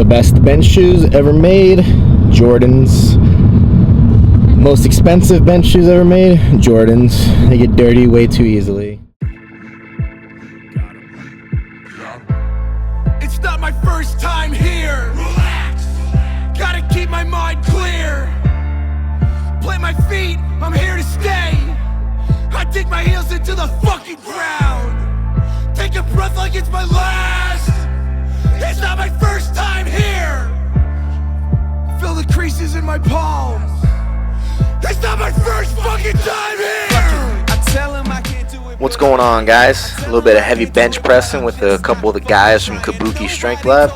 The best bench shoes ever made, Jordans. Most expensive bench shoes ever made, Jordans. They get dirty way too easily. It's not my first time here. Relax. Gotta keep my mind clear. Plant my feet, I'm here to stay. I dig my heels into the fucking ground. Take a breath like it's my last. It's not my first time here. Feel the creases in my palms. It's not my first fucking time here. I tell him I can't do it. What's going on, guys? A little bit of heavy bench pressing with a couple of the guys from Kabuki Strength Lab.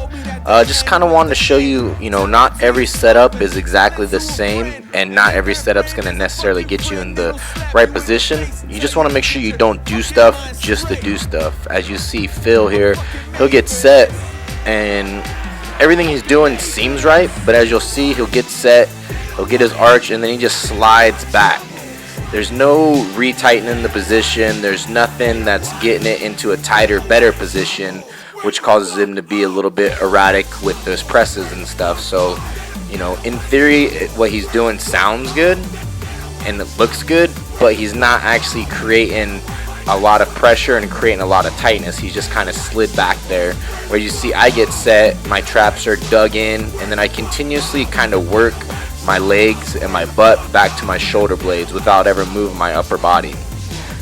Just kind of wanted to show you, not every setup is exactly the same, and not every setup's going to necessarily get you in the right position. You just want to make sure you don't do stuff just to do stuff. As you see Phil here, he'll get set, and everything he's doing seems right, but as you'll see, he'll get set, he'll get his arch, and then he just slides back. There's no retightening the position. There's nothing that's getting it into a tighter, better position, which causes him to be a little bit erratic with those presses and stuff. So, in theory, what he's doing sounds good and it looks good, but he's not actually creating a lot of pressure and creating a lot of tightness. He's just kind of slid back there. Where you see I get set, my traps are dug in, and then I continuously kind of work my legs and my butt back to my shoulder blades without ever moving my upper body.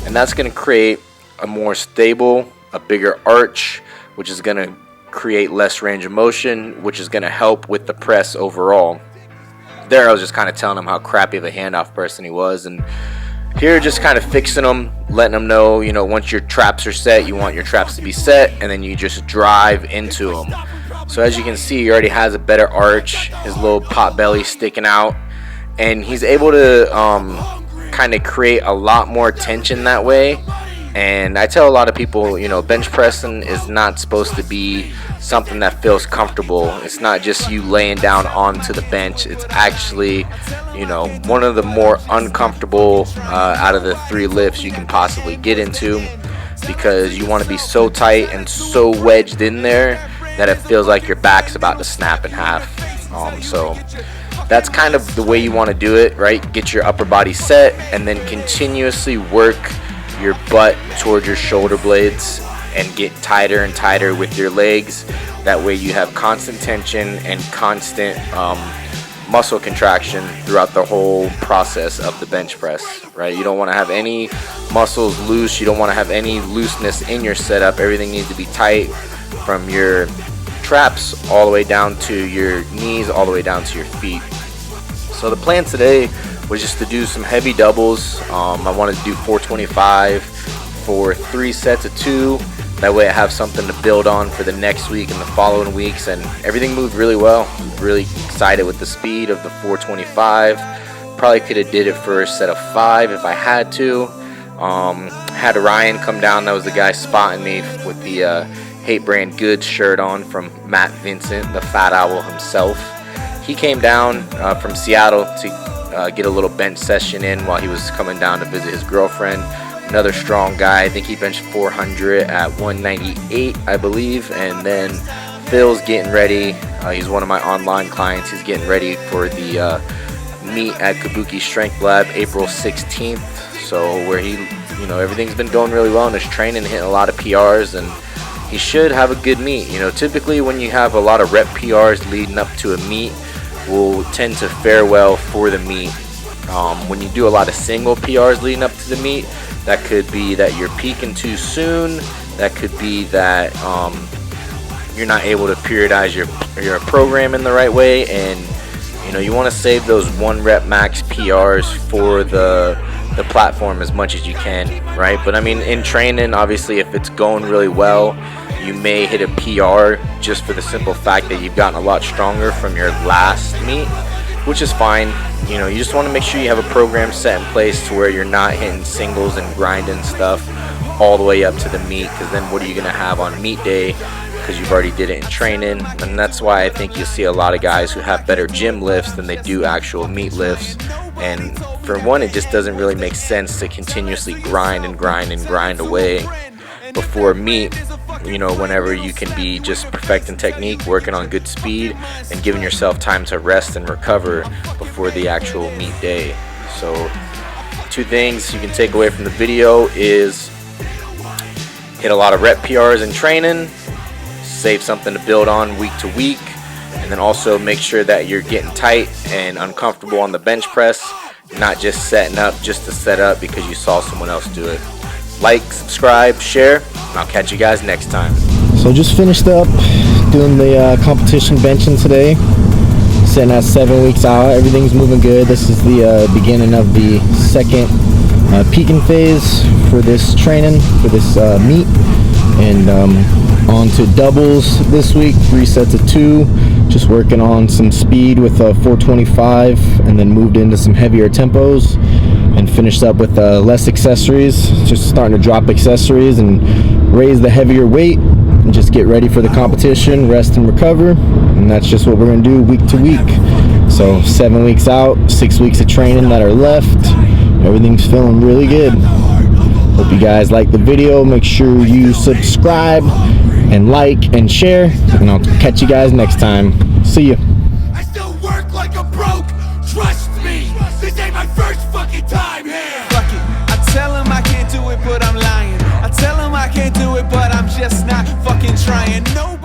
And that's going to create a more stable, a bigger arch, which is going to create less range of motion, which is going to help with the press overall. There I was just kind of telling him how crappy of a handoff person he was, and here just kind of fixing him, letting him know, once your traps are set, you want your traps to be set, and then you just drive into them. So as you can see, he already has a better arch, his little pot belly sticking out, and he's able to kind of create a lot more tension that way. And I tell a lot of people, bench pressing is not supposed to be something that feels comfortable. It's not just you laying down onto the bench. It's actually, one of the more uncomfortable out of the three lifts you can possibly get into, because you want to be so tight and so wedged in there that it feels like your back's about to snap in half. So that's kind of the way you want to do it, right? Get your upper body set and then continuously work your butt towards your shoulder blades and get tighter and tighter with your legs. That way you have constant tension and constant muscle contraction throughout the whole process of the bench press, right? You don't want to have any muscles loose. You don't want to have any looseness in your setup. Everything needs to be tight, from your traps all the way down to your knees, all the way down to your feet. So the plan today was just to do some heavy doubles. I wanted to do 425 for 3 sets of 2. That way I have something to build on for the next week and the following weeks, and everything moved really well. Really excited with the speed of the 425. Probably could have did it for a set of 5 if I had to. Had Ryan come down. That was the guy spotting me with the Hate Brand Goods shirt on from Matt Vincent, the Fat Owl himself. He came down from Seattle to get a little bench session in while he was coming down to visit his girlfriend. Another strong guy. I think he benched 400 at 198, I believe. And then Phil's getting ready. He's one of my online clients. He's getting ready for the meet at Kabuki Strength Lab April 16th. So where he, everything's been going really well in his training, hitting a lot of PRs, and he should have a good meet. Typically when you have a lot of rep PRs leading up to a meet, will tend to fare well for the meet. When you do a lot of single PRs leading up to the meet, that could be that you're peaking too soon. That could be that you're not able to periodize your program in the right way, and you want to save those 1 rep max PRs for the platform as much as you can, right? But I mean, in training, obviously, if it's going really well, you may hit a PR just for the simple fact that you've gotten a lot stronger from your last meet, which is fine. You just want to make sure you have a program set in place to where you're not hitting singles and grinding stuff all the way up to the meet, because then what are you going to have on meet day, because you've already did it in training. And that's why I think you'll see a lot of guys who have better gym lifts than they do actual meet lifts. And for one, it just doesn't really make sense to continuously grind away before meet you know, whenever you can be just perfecting technique, working on good speed, and giving yourself time to rest and recover before the actual meet day. So 2 things you can take away from the video is hit a lot of rep PRs in training, save something to build on week to week, and then also make sure that you're getting tight and uncomfortable on the bench press, not just setting up just to set up because you saw someone else do it. Like, subscribe, share, and I'll catch you guys next time. So just finished up doing the competition benching today. Sitting at 7 weeks out. Everything's moving good. This is the beginning of the second peaking phase for this training, for this meet. And on to doubles this week, 3 sets of 2. Just working on some speed with 425, and then moved into some heavier tempos and finished up with less accessories. Just starting to drop accessories and raise the heavier weight and just get ready for the competition, rest and recover. And that's just what we're gonna do week to week. So 7 weeks out, 6 weeks of training that are left. Everything's feeling really good. Hope you guys like the video. Make sure you subscribe and like and share, and I'll catch you guys next time. See ya. I still work like a broke. Trust me, this ain't my first fucking time here. Fuck it, I tell him I can't do it, but I'm lying. I tell him I can't do it, but I'm just not fucking trying. Nobody